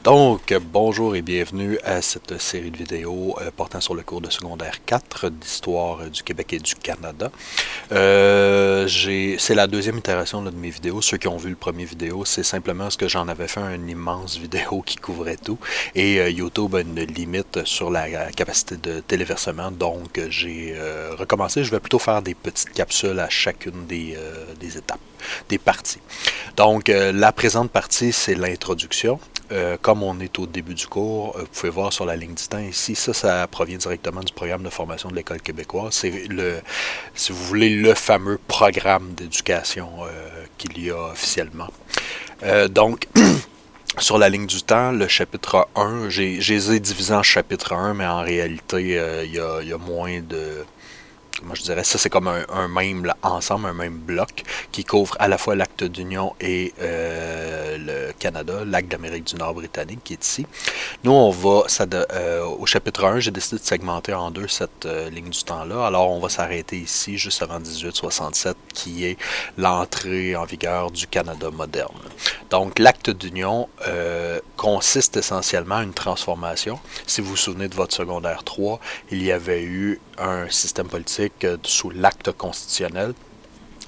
Donc, bonjour et bienvenue à cette série de vidéos portant sur le cours de secondaire 4 d'histoire du Québec et du Canada. C'est la deuxième itération de mes vidéos. Ceux qui ont vu le premier vidéo, c'est simplement parce que j'en avais fait une immense vidéo qui couvrait tout. Et YouTube a une limite sur la capacité de téléversement, donc j'ai recommencé. Je vais plutôt faire des petites capsules à chacune des étapes, des parties. Donc, la présente partie, c'est l'introduction. Comme on est au début du cours, vous pouvez voir sur la ligne du temps ici, ça provient directement du programme de formation de l'École québécoise. C'est si vous voulez, le fameux programme d'éducation qu'il y a officiellement. Donc, sur la ligne du temps, le chapitre 1, je les ai divisés en chapitre 1, mais en réalité, il y a moins de... Moi, je dirais ça, c'est comme un même ensemble, un même bloc qui couvre à la fois l'acte d'union et le Canada, l'acte d'Amérique du Nord britannique qui est ici. Nous, on va, au chapitre 1, j'ai décidé de segmenter en deux cette ligne du temps-là. Alors, on va s'arrêter ici, juste avant 1867, qui est l'entrée en vigueur du Canada moderne. Donc, l'acte d'union consiste essentiellement à une transformation. Si vous vous souvenez de votre secondaire 3, il y avait eu un système politique sous l'acte constitutionnel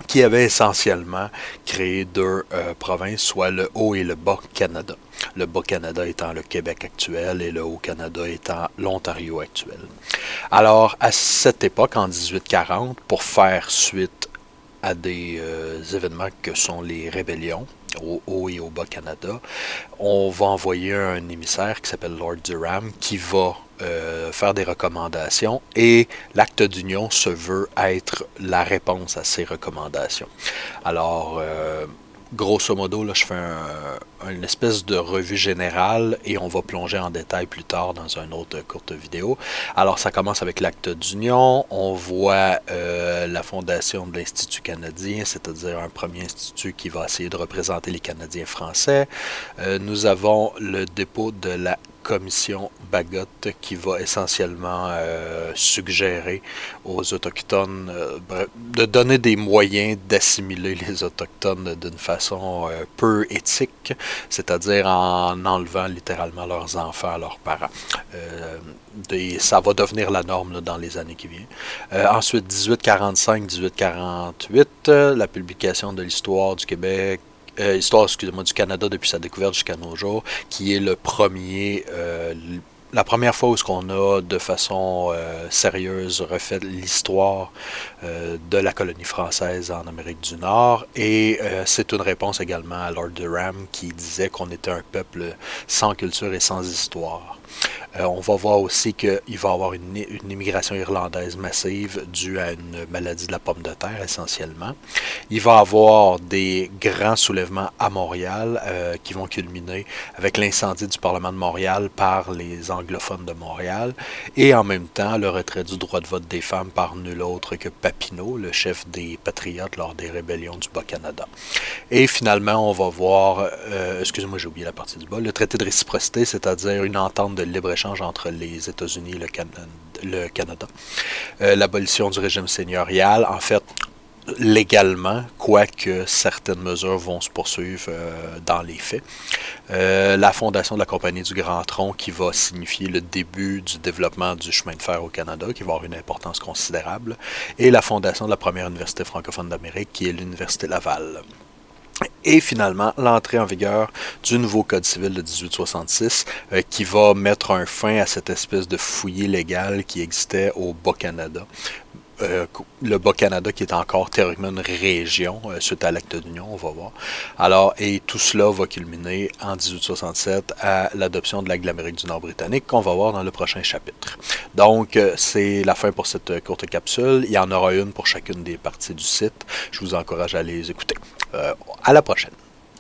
qui avait essentiellement créé deux provinces, soit le Haut et le Bas Canada. Le Bas Canada étant le Québec actuel et le Haut Canada étant l'Ontario actuel. Alors, à cette époque, en 1840, pour faire suite à des événements que sont les rébellions, au Haut et au Bas Canada, on va envoyer un émissaire qui s'appelle Lord Durham qui va faire des recommandations et l'acte d'union se veut être la réponse à ces recommandations. Alors, grosso modo, là, je fais une espèce de revue générale et on va plonger en détail plus tard dans une autre courte vidéo. Alors, ça commence avec l'acte d'union. On voit la fondation de l'Institut canadien, c'est-à-dire un premier institut qui va essayer de représenter les Canadiens français. Nous avons le dépôt de la commission Bagot qui va essentiellement suggérer aux Autochtones de donner des moyens d'assimiler les Autochtones d'une façon peu éthique, c'est-à-dire en enlevant littéralement leurs enfants à leurs parents. Ça va devenir la norme là, dans les années qui viennent. Ensuite, 1845-1848, la publication de l'histoire du Québec, histoire, excusez-moi, du Canada depuis sa découverte jusqu'à nos jours, qui est la première fois où on a de façon sérieuse refait l'histoire de la colonie française en Amérique du Nord. Et c'est une réponse également à Lord Durham qui disait qu'on était un peuple sans culture et sans histoire. On va voir aussi qu'il va y avoir une immigration irlandaise massive due à une maladie de la pomme de terre essentiellement. Il va y avoir des grands soulèvements à Montréal qui vont culminer avec l'incendie du Parlement de Montréal par les anglophones de Montréal et en même temps le retrait du droit de vote des femmes par nul autre que Papineau, le chef des Patriotes lors des rébellions du Bas-Canada. Et finalement, on va voir, excusez-moi, j'ai oublié la partie du bas, le traité de réciprocité, c'est-à-dire une entente de libre-échange entre les États-Unis et le Canada. L'abolition du régime seigneurial, en fait, légalement, quoique certaines mesures vont se poursuivre dans les faits. La fondation de la Compagnie du Grand Tronc qui va signifier le début du développement du chemin de fer au Canada, qui va avoir une importance considérable, et la fondation de la première université francophone d'Amérique, qui est l'Université Laval. Et finalement, l'entrée en vigueur du nouveau Code civil de 1866 qui va mettre un fin à cette espèce de fouillis légal qui existait au Bas-Canada. Le Bas-Canada qui est encore théoriquement une région suite à l'acte d'union, on va voir. Alors, et tout cela va culminer en 1867 à l'adoption de l'acte de l'Amérique du Nord britannique qu'on va voir dans le prochain chapitre. Donc, c'est la fin pour cette courte capsule. Il y en aura une pour chacune des parties du site. Je vous encourage à les écouter. À la prochaine.